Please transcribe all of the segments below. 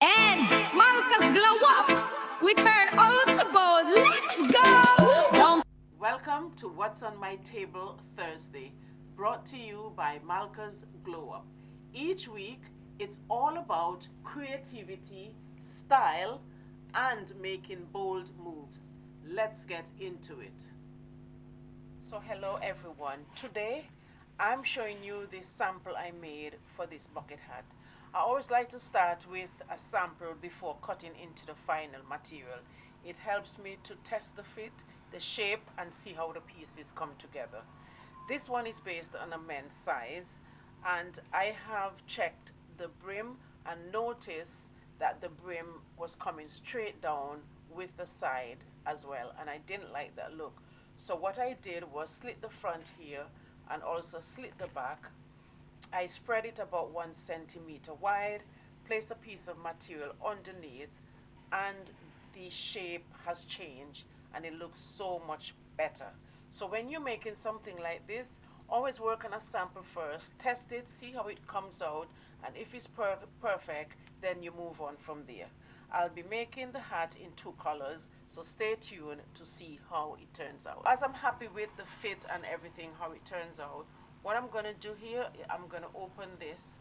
And Malka'sGlowUp, we turn out about. Let's go! Don't Welcome to What's on My Table Thursday, brought to you by Malka'sGlowUp. Each week, it's all about creativity, style, and making bold moves. Let's get into it. So hello everyone. Today, I'm showing you this sample I made for this bucket hat. I always like to start with a sample before cutting into the final material. It helps me to test the fit, the shape, and see how the pieces come together. This one is based on a men's size, and I have checked the brim and noticed that the brim was coming straight down with the side as well, and I didn't like that look. So what I did was slit the front here and also slit the back. I spread it about 1 centimeter wide, place a piece of material underneath, and the shape has changed and it looks so much better. So when you're making something like this, always work on a sample first, test it, see how it comes out, and if it's perfect, then you move on from there. I'll be making the hat in 2 colors, so stay tuned to see how it turns out. As I'm happy with the fit and everything, how it turns out, what I'm going to do here, I'm going to open this.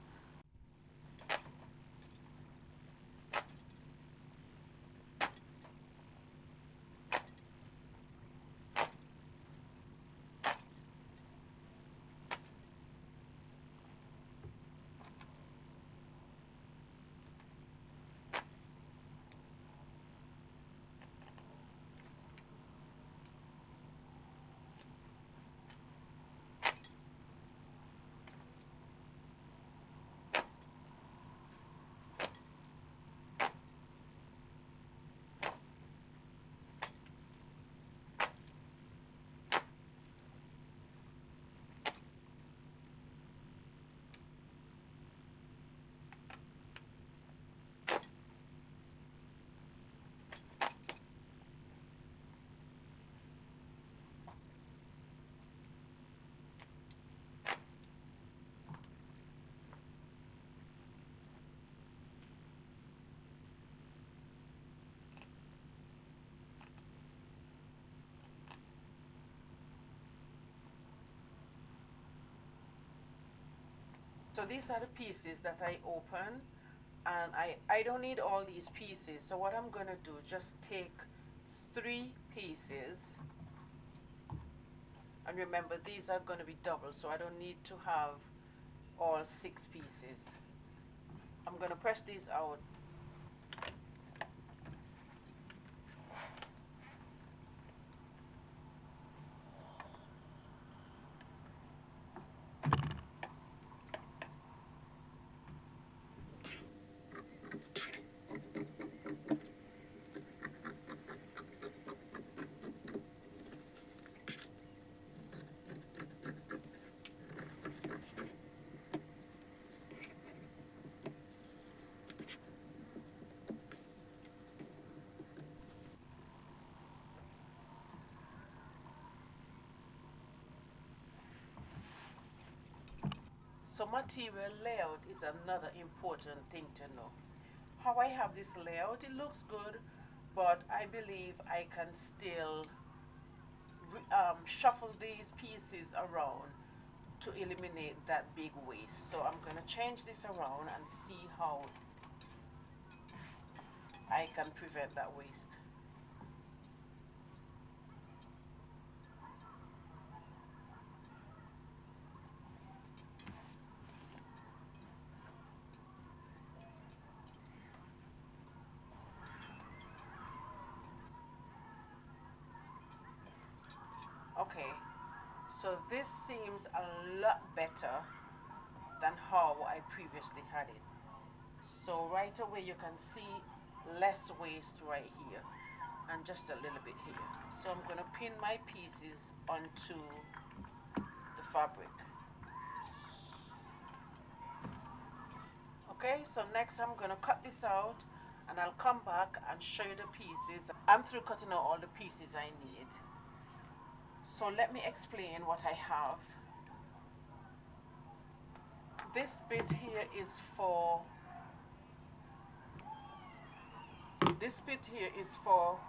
So these are the pieces that I open, and I don't need all these pieces. So what I'm going to do, just take 3 pieces, and remember these are going to be double, so I don't need to have all 6 pieces. I'm going to press these out. So material layout is another important thing to know. How I have this layout, it looks good, but I believe I can still shuffle these pieces around to eliminate that big waist. So I'm going to change this around and see how I can prevent that waste. Okay, so this seems a lot better than how I previously had it. So right away you can see less waste right here and just a little bit here. So I'm going to pin my pieces onto the fabric. Okay, so next I'm going to cut this out and I'll come back and show you the pieces. I'm through cutting out all the pieces I need. So let me explain what I have. This bit here is for This bit here is for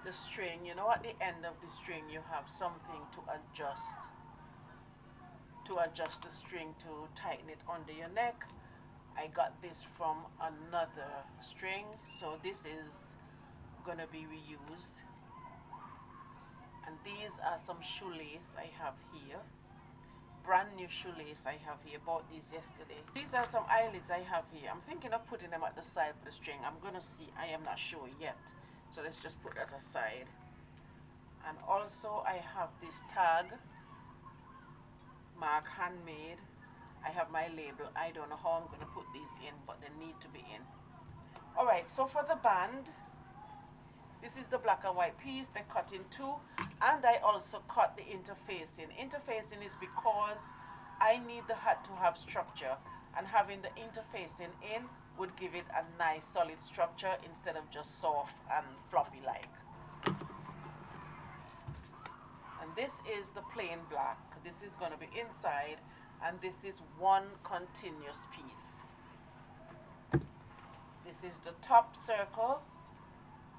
the string. You know, at the end of the string you have something to adjust the string to tighten it under your neck. I got this from another string, so this is gonna be reused. And these are some shoelace I have here, brand new shoelace I have here. Bought these yesterday. These are some eyelids I have here. I'm thinking of putting them at the side for the string. I'm gonna see, I am not sure yet, so let's just put that aside. And also I have this tag, Mark handmade. I have my label. I don't know how I'm gonna put these in, but they need to be in. Alright, so for the band, this is the black and white piece. They cut in two, and I also cut the interfacing. Interfacing is because I need the hat to have structure, and having the interfacing in would give it a nice solid structure instead of just soft and floppy like. And this is the plain black. This is going to be inside, and this is one continuous piece. This is the top circle,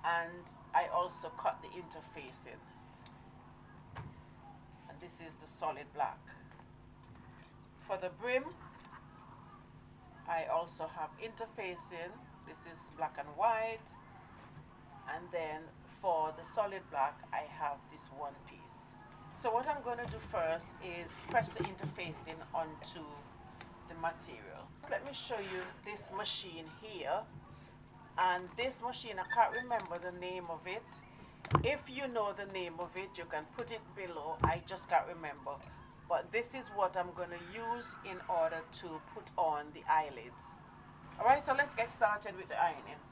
and I also cut the interfacing. And this is the solid black. For the brim, I also have interfacing. This is black and white. And then for the solid black, I have this one piece. So what I'm going to do first is press the interfacing onto the material. Let me show you this machine here. And this machine, I can't remember the name of it. If you know the name of it, you can put it below. I just can't remember. But this is what I'm going to use in order to put on the eyelids. Alright, so let's get started with the ironing.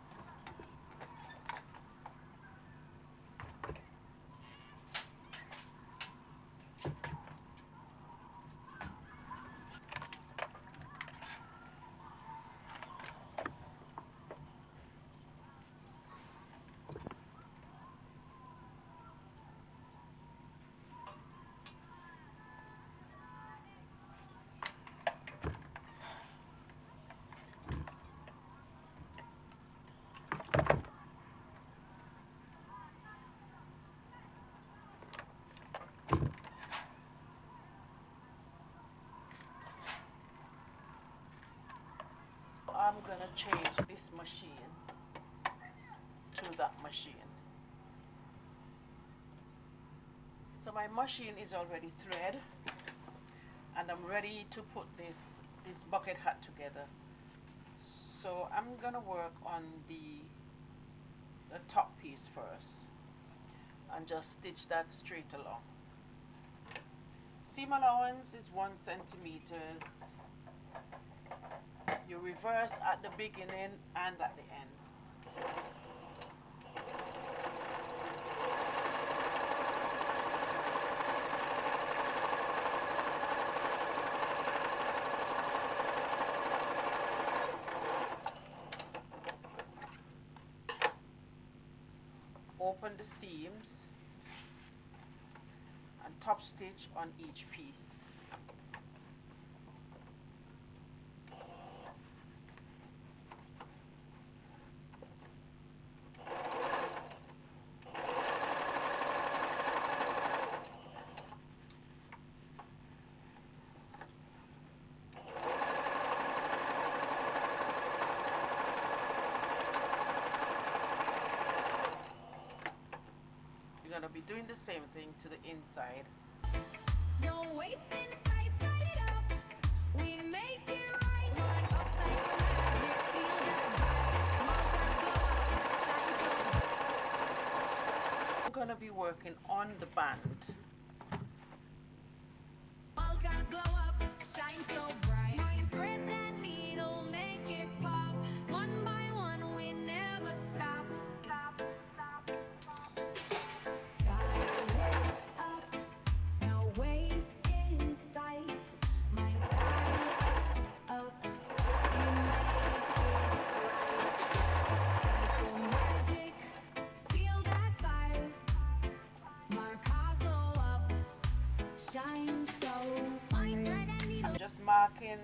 I'm gonna change this machine to that machine. So my machine is already thread, and I'm ready to put this bucket hat together. So I'm gonna work on the top piece first and just stitch that straight along. Seam allowance is 1 centimeters. You reverse at the beginning and at the end. Open the seams and top stitch on each piece. You're going to be doing the same thing to the inside. No wasting sight, style it up. We make it right. One upside the magic, feel that vibe. Malka'sGlowUp, shine so bright. I'm going to be working on the band. Malka'sGlowUp, shine so bright. My thread that needle, make it pop. One by one, we never stop. Style it up, no waste in sight. My style up, we make it right. Psycho magic, feel that vibe. Malka'sGlowUp, shine so bright. I'm just marking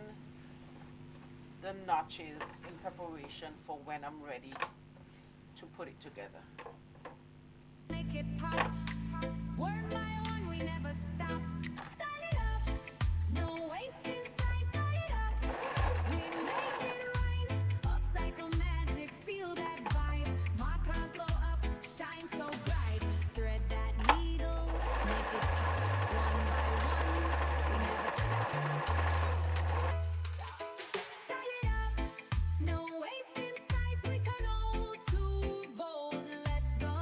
the notches in preparation for when I'm ready to put it together. Make it pop. One by one, we never stop. Style it up. No waste inside. Style it up. We make it right. Upcycle magic. Feel that vibe. Markers glow up. Shine so bright. Thread that needle. Make it pop. One by one, we never stop. Style it up. No waste inside. We turn old to bold. Let's go.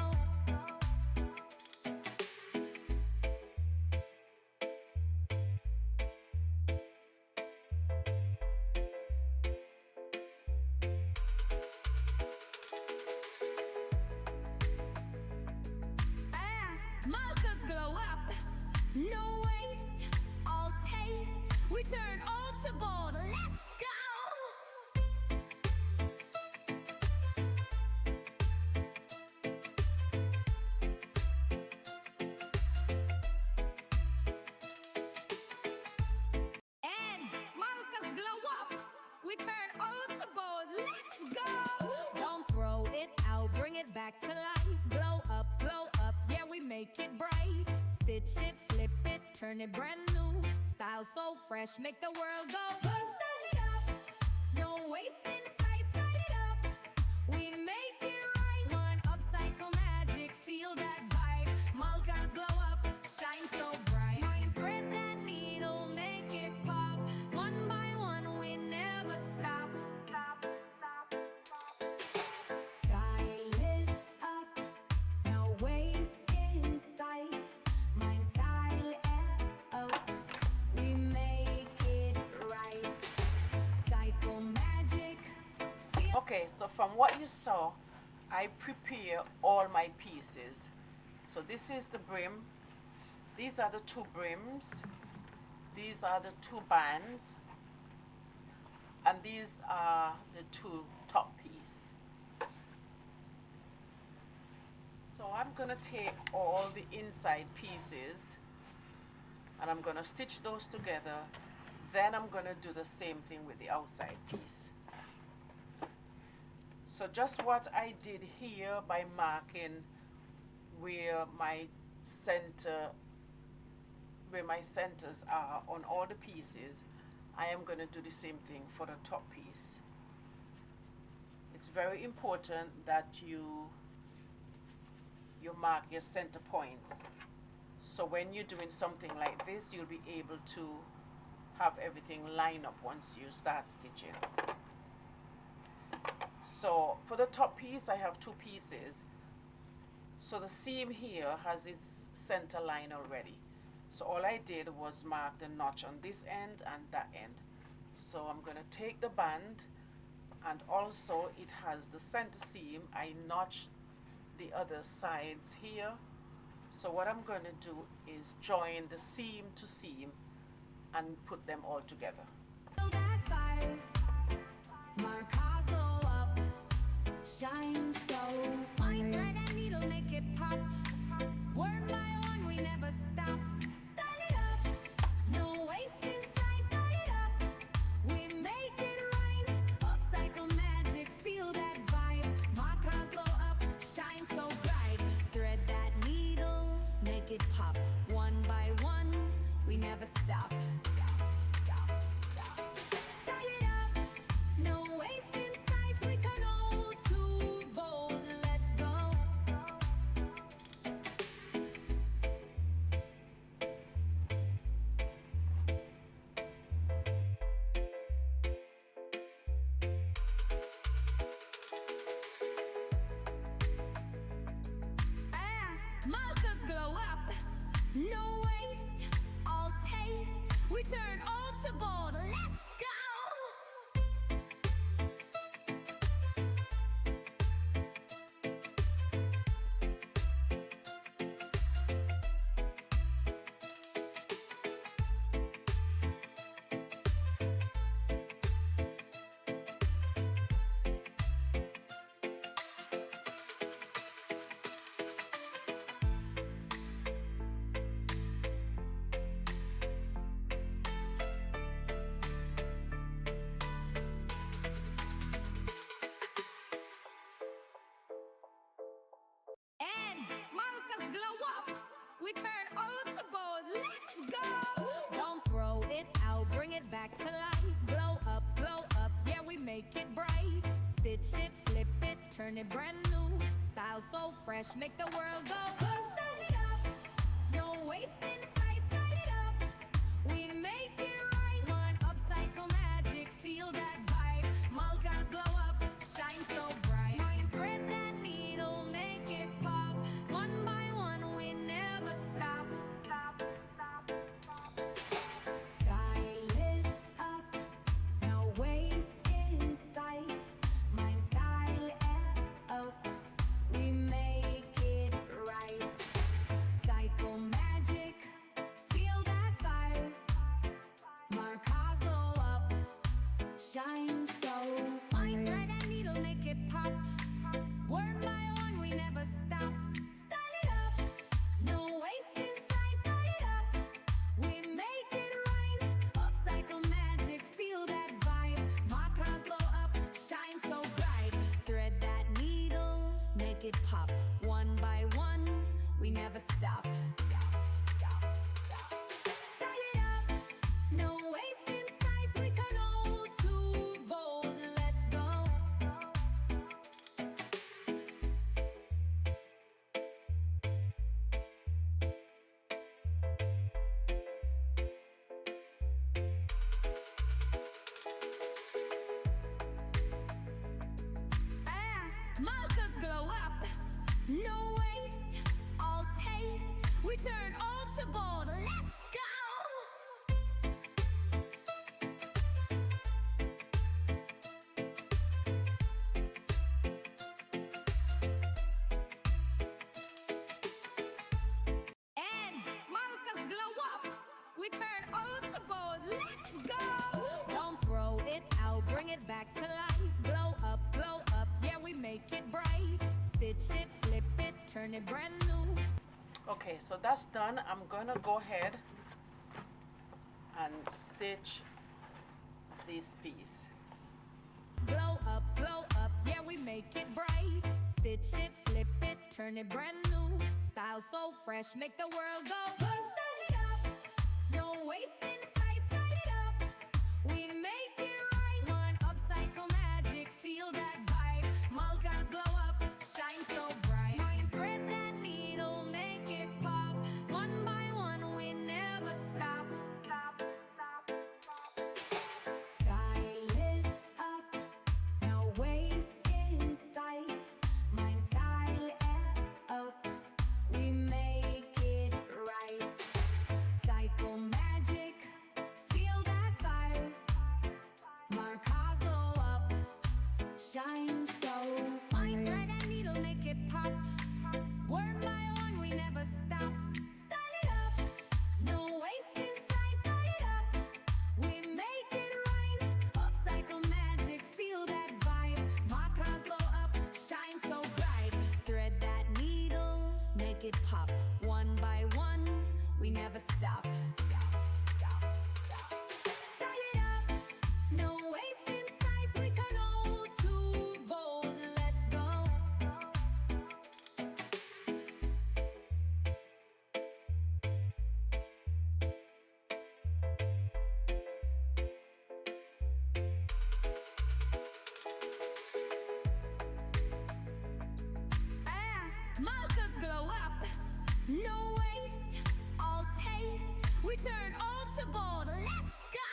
Malka's glow up. No waste, all taste. We turn old to bold. Let's go. And Malka's glow up. We turn old to bold. Let's go. Don't throw it out. Bring it back to life. Glow up, yeah, we make it bright. Stitch it, flip it, turn it brand new. Style so fresh, make the world go. Style it up. No waste inside. Style it up. We make it right. One upcycle magic. Feel that vibe. Malka's glow up. Shine so bright. Thread that needle, make it pop. One by one, we never stop. Style it up. No waste inside. Mind style it up. We make it right. Cycle magic. Okay, so from what you saw, I prepare all my pieces. So this is the brim. These are the two brims. These are the two bands. And these are the two top piece. So I'm going to take all the inside pieces and I'm going to stitch those together. Then I'm going to do the same thing with the outside piece. So just what I did here by marking where my centers are on all the pieces, I am going to do the same thing for the top piece. It's very important that you mark your center points. So when you're doing something like this, you'll be able to have everything line up once you start stitching. So for the top piece, I have two pieces. So the seam here has its center line already. So all I did was mark the notch on this end and that end. So I'm going to take the band, and also it has the center seam. I notched the other sides here. So what I'm going to do is join the seam to seam and put them all together. Feel that vibe. Markers glow up. Shine so bright. Thread and needle, make it pop. One by one, we never stop. Style it up. No waste inside. Style it up. We make it right. Upcycle magic. Feel that vibe. Markers glow up. Shine so bright. Thread that needle, make it pop. One by one, we never stop. Style it up. No waste inside. We turn old to bold. Let's go. Malka's glow up. No waste, all taste. We turn old to bold. Let's go. Glow Up. We turn old to bold. Let's go. Don't throw it out, bring it back to life. Glow up, yeah, we make it bright. Stitch it, flip it, turn it brand new. Style so fresh, make the world go. Style it up, no waste in sight. Style it up, we make it right. One upcycle magic, feel that vibe. Malka's Glow Up, shine so bright. Thread that needle, make it pop. One by one, we never stop. Style it up, no waste in sight. Mind style it up, we make it right. Cycle magic, feel that vibe. Markers glow up, shine so bright. Thread and needle, make it pop. Word by one, we never stop. Style it up, no waste in sight. Style it up, we make it right. Upcycle magic, feel that vibe. Markers glow up, shine so bright. Thread that needle, make it pop. One by one, we never stop. Style it up, no waste in sight. We turn old to bold. Let's go. Malka's Glow Up. No waste, all taste. We turn old to bold. Let's go. And Malka's Glow Up. We turn old to bold. Let's go. Don't throw it out, bring it back to life. Glow up, yeah, we make it bright. Stitch it, flip it, turn it brand new. Okay, so that's done. I'm gonna go ahead and stitch this piece. Glow up, yeah, we make it bright. Stitch it, flip it, turn it brand new. Style so fresh, make the world go. Style it up, no waste in sight. Style it up, we make it right. One upcycle magic, feel that vibe. Malka's Glow Up, shine so bright. Thread that needle, make it pop. One by one, we never stop. Style it up, no waste in sight. Mind style it up, we make it right. Cycle magic, feel that vibe. Markers glow up, shine so bright. Thread and needle, make it pop. Word by one, we never stop. Style it up, no waste in sight. Style it up, we make it right. Upcycle magic, feel that vibe. Markers glow up, shine so bright. Thread that needle, make it pop. One by one, we never stop. Style it up, no waste in sight. We turn old to bold. Let's go. Malka's Glow Up. No waste, all taste. We turn old to bold. Let's go.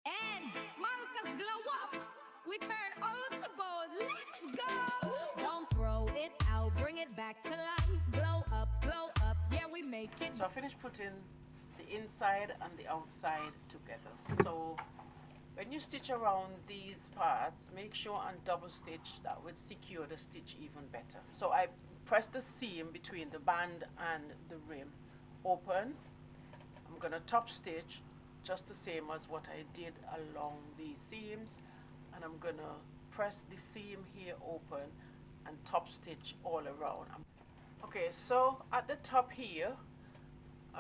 And Malka's Glow Up. We turn old to bold. Let's go. Don't throw it out, bring it back to life. Glow up, yeah, we make it. So I finished putting the inside and the outside together. So When you stitch around these parts, make sure and double stitch. That would secure the stitch even better. So I press the seam between the band and the rim open. I'm going to top stitch just the same as what I did along these seams, and I'm going to press the seam here open and top stitch all around. Okay, so at the top here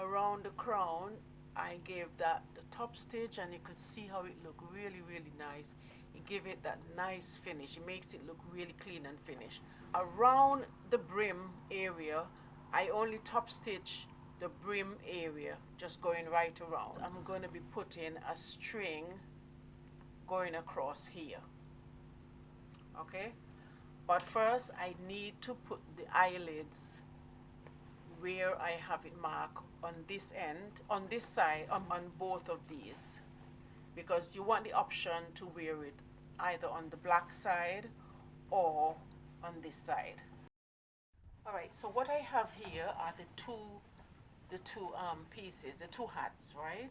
around the crown, I gave that the top stitch, and you could see how it looked really nice. It gave it that nice finish. It makes it look really clean and finished. Around the brim area, I only top stitch the brim area, just going right around. I'm going to be putting a string going across here. Okay, but first I need to put the eyelids where I have it marked on this end, on this side, on both of these, because you want the option to wear it either on the black side or on this side. All right, so what I have here are the two pieces, the two hats, right?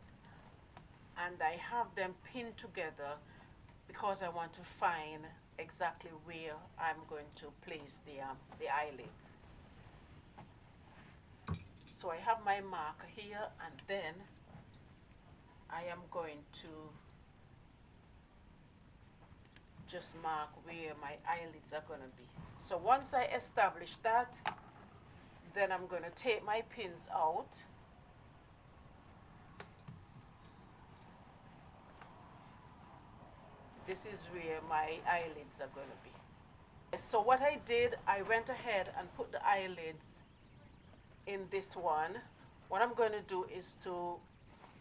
And I have them pinned together because I want to find exactly where I'm going to place the eyelids. So I have my marker here, and then I am going to just mark where my eyelids are going to be. So once I establish that, then I'm going to take my pins out. This is where my eyelids are going to be. So what I did, I went ahead and put the eyelids in this one. What I'm going to do is to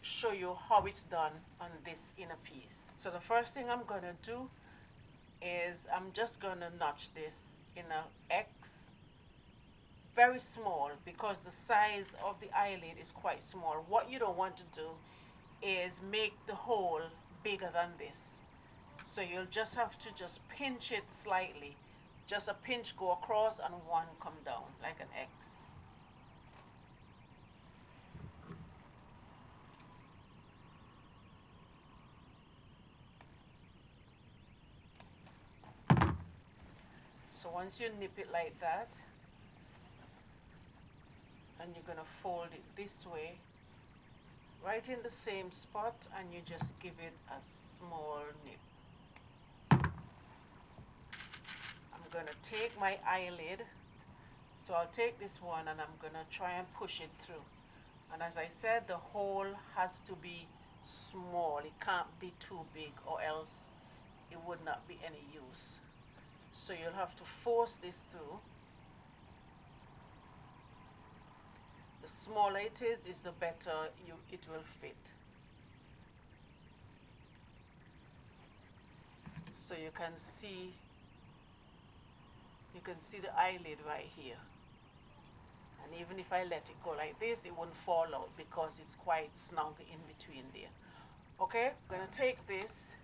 show you how it's done on this inner piece. So the first thing I'm going to do is I'm just going to notch this in an X, very small, because the size of the eyelid is quite small. What you don't want to do is make the hole bigger than this. So you'll just have to just pinch it slightly. Just a pinch go across and one come down like an X. So once you nip it like that, and you're going to fold it this way, right in the same spot, and you just give it a small nip. I'm going to take my eyelid, so I'll take this one and I'm going to try and push it through. And as I said, the hole has to be small. It can't be too big, or else it would not be any use. So you'll have to force this through. The smaller it is the better it will fit. So you can see the eyelid right here. And even if I let it go like this, it won't fall out because it's quite snug in between there. Okay, I'm going to take this,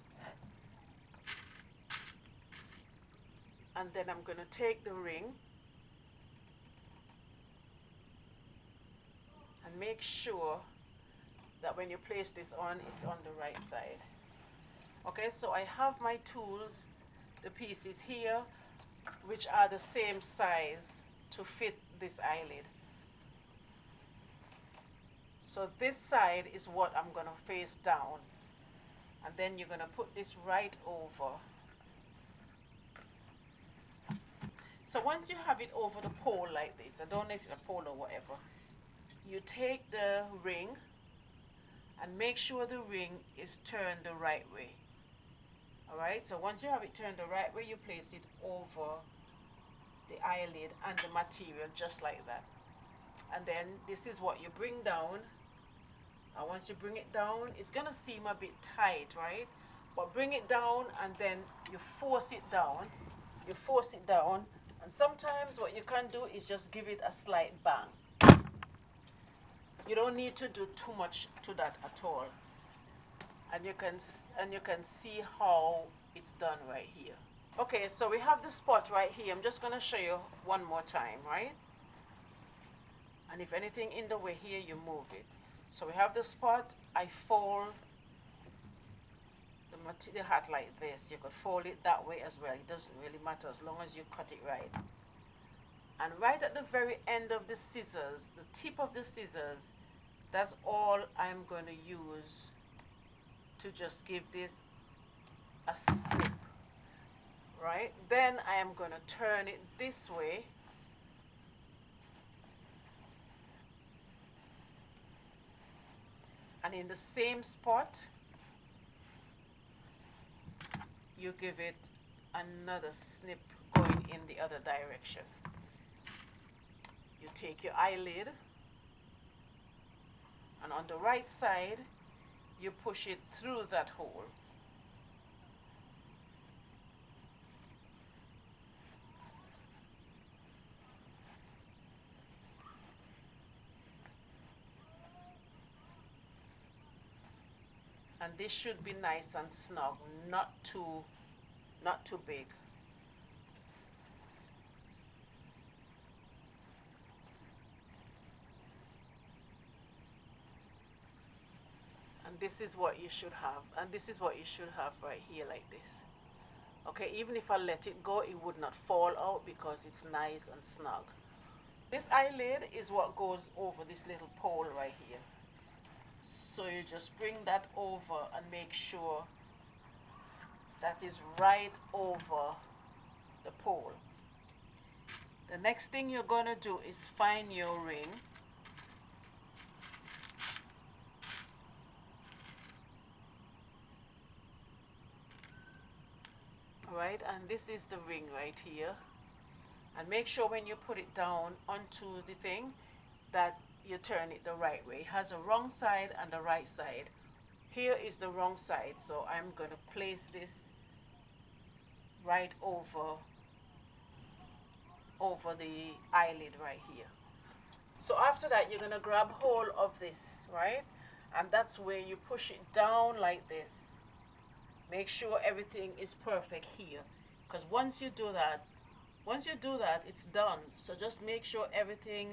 and then I'm going to take the ring and make sure that when you place this on, it's on the right side. Okay, so I have my tools, the pieces here, which are the same size to fit this eyelid. So this side is what I'm going to face down, and then you're going to put this right over. So once you have it over the pole like this, I don't know if it's a pole or whatever, you take the ring and make sure the ring is turned the right way. Alright, so once you have it turned the right way, you place it over the eyelid and the material just like that. And then this is what you bring down. And once you bring it down, it's going to seem a bit tight, right? But bring it down and then you force it down. You force it down. And sometimes what you can do is just give it a slight bang. You don't need to do too much to that at all. And you can see how it's done right here. Okay, so we have the spot right here. I'm just going to show you one more time, right? And if anything in the way here, you move it. So we have the spot. I fold the the hat like this. You could fold it that way as well. It doesn't really matter as long as you cut it right. And right at the very end of the scissors, the tip of the scissors, that's all I'm going to use to just give this a snip. Right? Then I am going to turn it this way. And in the same spot, you give it another snip going in the other direction. You take your eyelid, and on the right side, you push it through that hole. And this should be nice and snug, not too big. And this is what you should have. And this is what you should have right here like this. Okay, even if I let it go, it would not fall out because it's nice and snug. This eyelid is what goes over this little pole right here. So you just bring that over and make sure that is right over the pole. The next thing you're going to do is find your ring. Alright, and this is the ring right here. And make sure when you put it down onto the thing that you turn it the right way. It has a wrong side and a right side. Here is the wrong side, so I'm going to place this right over the eyelid right here. So after that, you're going to grab hold of this, right? And that's where you push it down like this. Make sure everything is perfect here, because once you do that, it's done. So just make sure everything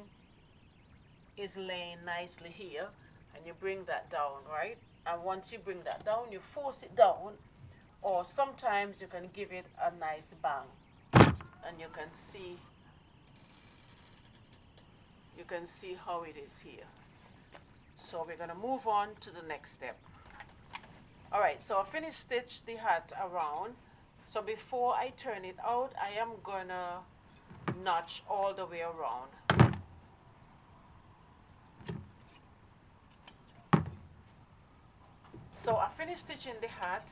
is laying nicely here, and you bring that down, right? And once you bring that down, you force it down, or sometimes you can give it a nice bang, and you can see how it is here. So we're going to move on to the next step. All right, so I finished stitch the hat around. So before I turn it out, I am gonna notch all the way around. So I finished stitching the hat,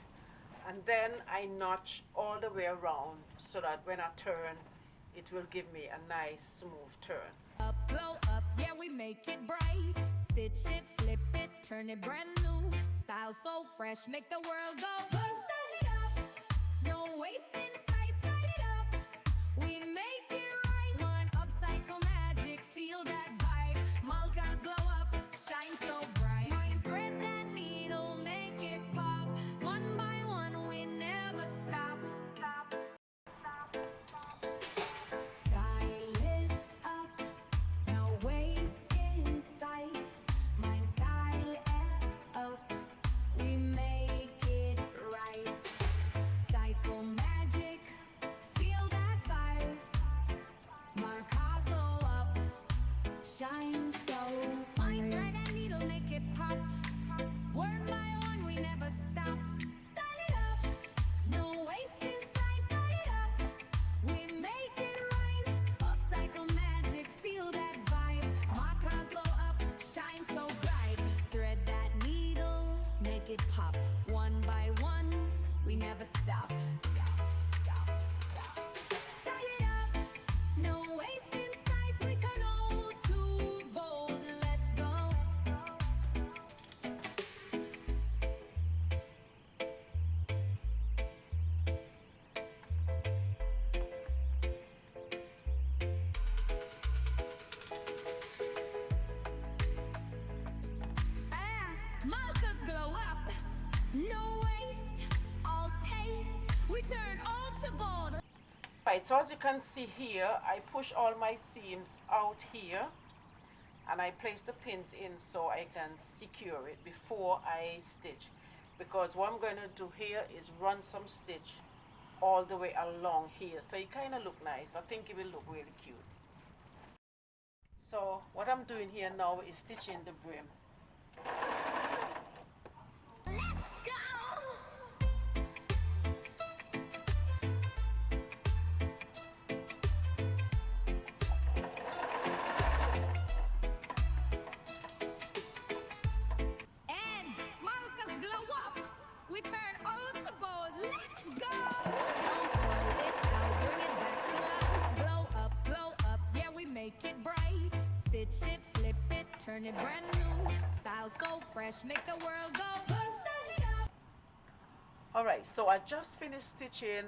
and then I notch all the way around so that when I turn, it will give me a nice smooth turn. Up, glow up, yeah, we make it bright. Stitch it, flip it, turn it brand new. Style so fresh, make the world go. Style it up, no wasting sight. Style it up, we make it right. One upcycle magic, feel that vibe. Malka's glow up, shine so bright. Thread that needle, make it pop. One by one, we never stop. Style it up, no waste in sight. My style it up, we make it right. Cycle magic, feel that vibe. Markers glow up, shine so bright. Thread and needle, make it pop. One by one, we never stop. Style it up, no waste in sight. Style it up, we make it right. Upcycle magic, feel that vibe. Markers glow up, shine so bright. Thread that needle, make it pop. One by one, we never stop. Style it up, no waste in sight. We turn old to bold. Let's go. Malka's glow up. No waste, all taste. We turn old to bold. Right, so as you can see here, I push all my seams out here, and I place the pins in so I can secure it before I stitch. because what I'm going to do here is run some stitch all the way along here, so it kind of look nice. I think it will look really cute. So what I'm doing here now is stitching the brim. Let's go! And Malka's glow up. We turn old to gold. Let's go! Don't throw it out, bring it back to life. Glow up, yeah, we make it bright. Stitch it, flip it, turn it brand new. Style so fresh, make the world go. Style it up. Alright, so I just finished stitching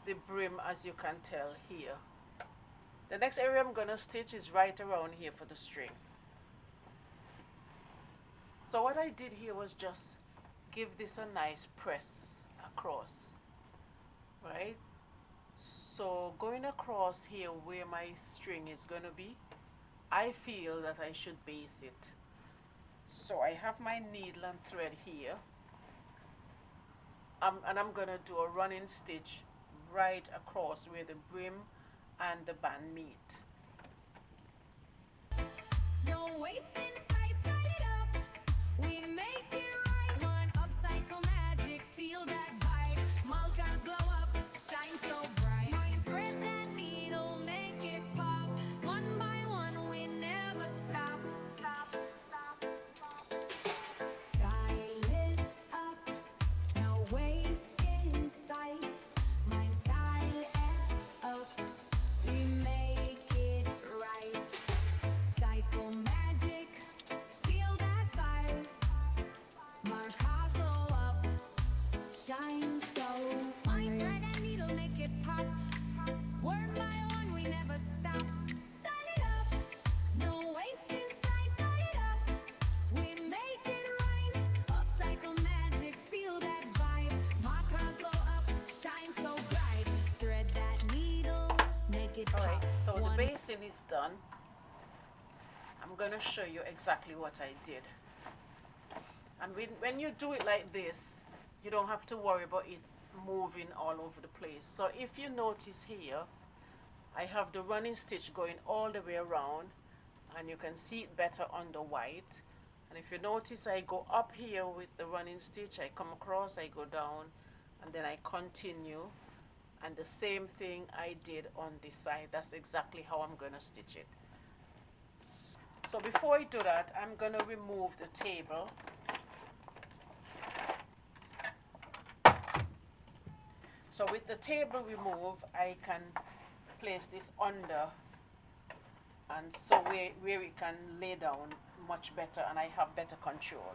the brim, as you can tell here. The next area I'm going to stitch is right around here for the string. So what I did here was just give this a nice press across, right? So going across here where my string is going to be, I feel that I should base it. So I have my needle and thread here, and I'm going to do a running stitch right across where the brim and the band meet. No wasting sight, style it up. We make it right. One upcycle magic, feel that vibe. Malka's glow up, shine so bright. Thread that needle, make it pop. One by one, we never stop. Style it up, no waste in sight. Mind style it up, we make it right. Cycle magic, feel that vibe. Markers glow up, shine so bright. Thread and needle make it pop. One by one, we never stop. Style it up, no waste in sight. Style it up, we make it right. Upcycle magic, feel that vibe. Markers glow up, shine so bright. Thread that needle, make it pop. Alright, so the One basing is done. I'm going to show you exactly what I did. And when you do it like this, you don't have to worry about it moving all over the place. So if you notice here, I have the running stitch going all the way around, and you can see it better on the white. And if you notice, I go up here with the running stitch, I come across, I go down, and then I continue. And the same thing I did on this side. That's exactly how I'm going to stitch it. So before I do that, I'm going to remove the table. So with the table removed, I can place this under, and so where it can lay down much better, and I have better control.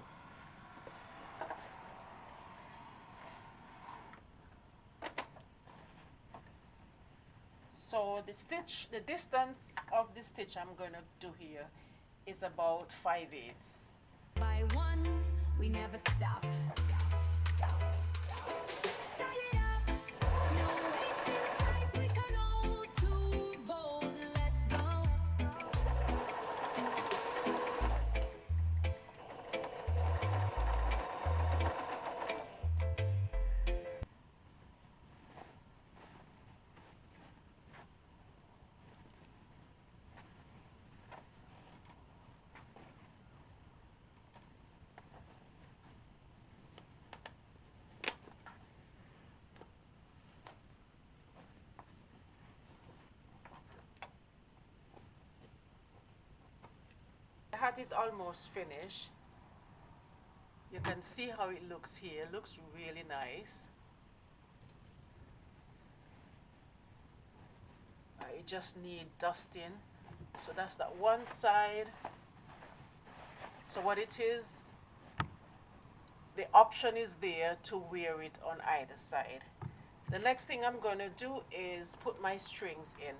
So the distance of the stitch I'm going to do here is about 5/8. by one, we never stop. Style it up, no wasting size. We turn old to bold. Let's go. The hat is almost finished. You can see how it looks here. It looks really nice. I just need dusting. So that's that one side. So what it is, the option is there to wear it on either side. The next thing I'm going to do is put my strings in.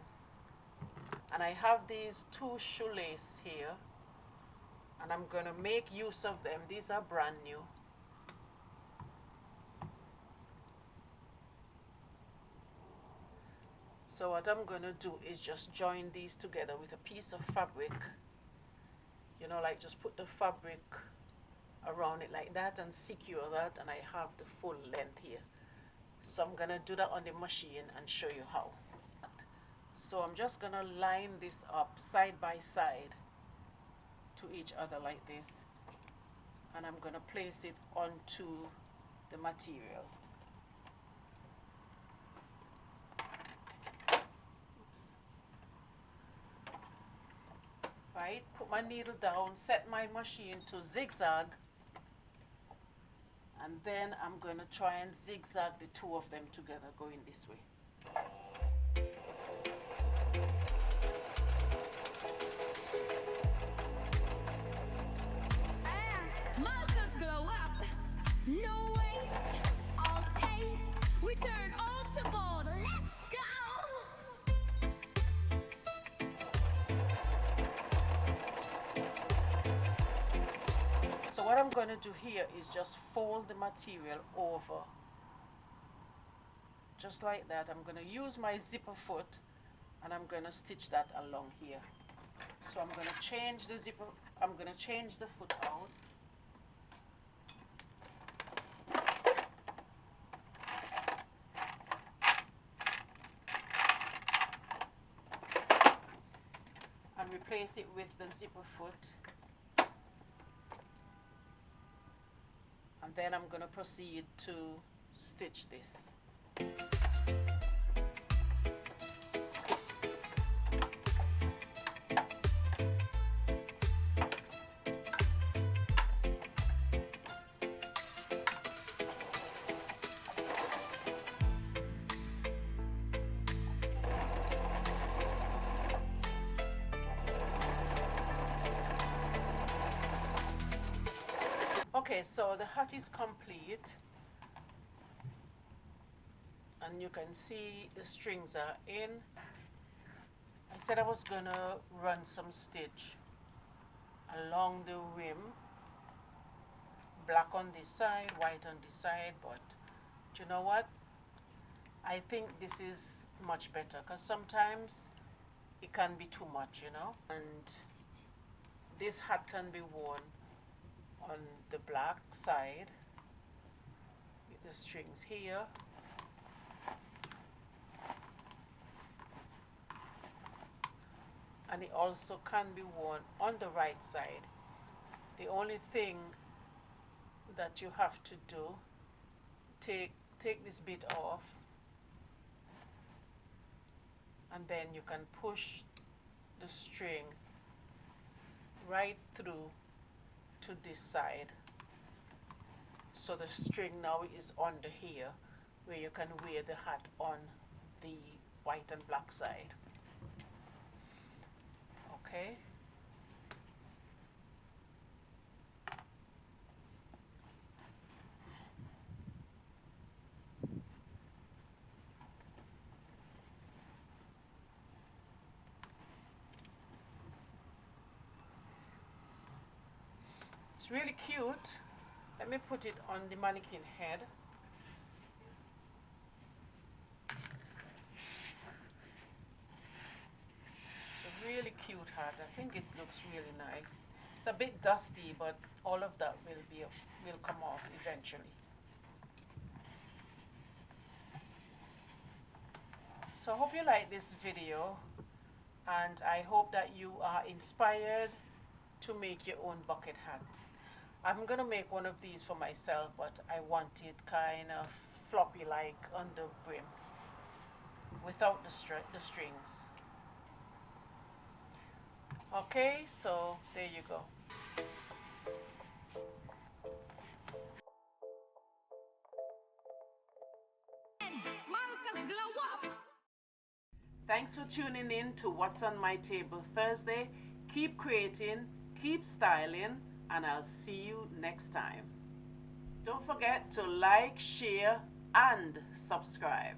And I have these two shoelace here, and I'm going to make use of them. These are brand new. So what I'm going to do is just join these together with a piece of fabric. You know, like just put the fabric around it like that and secure that, and I have the full length here. So I'm gonna do that on the machine and show you how. So I'm just gonna line this up side by side to each other like this, and I'm gonna place it onto the material. Right, put my needle down, set my machine to zigzag, and then I'm going to try and zigzag the two of them together going this way. Malka's glow up. No waste, all taste. We turn old to gold. Let's go. So what I'm going to do here is just fold the material over. Just like that. I'm going to use my zipper foot and I'm going to stitch that along here. So I'm going to change the zipper, I'm going to change the foot out. And replace it with the zipper foot. And then I'm going to proceed to stitch this. Okay, so the hat is complete, and you can see the strings are in. I said I was gonna run some stitch along the rim, black on this side, white on this side, but you know what? I think this is much better because sometimes it can be too much, you know, and this hat can be worn on the black side with the strings here, and it also can be worn on the right side. The only thing that you have to do, take this bit off, and then you can push the string right through to this side. So the string now is under here where you can wear the hat on the white and black side. Okay. It's really cute. Let me put it on the mannequin head. It's a really cute hat. I think it looks really nice. It's a bit dusty, but all of that will come off eventually. So I hope you like this video, and I hope that you are inspired to make your own bucket hat. I'm gonna make one of these for myself, but I want it kind of floppy like on the brim without the strings. Okay, so there you go. Malka's glow up. Thanks for tuning in to What's on My Table Thursday. Keep creating, keep styling, and I'll see you next time. Don't forget to like, share, and subscribe.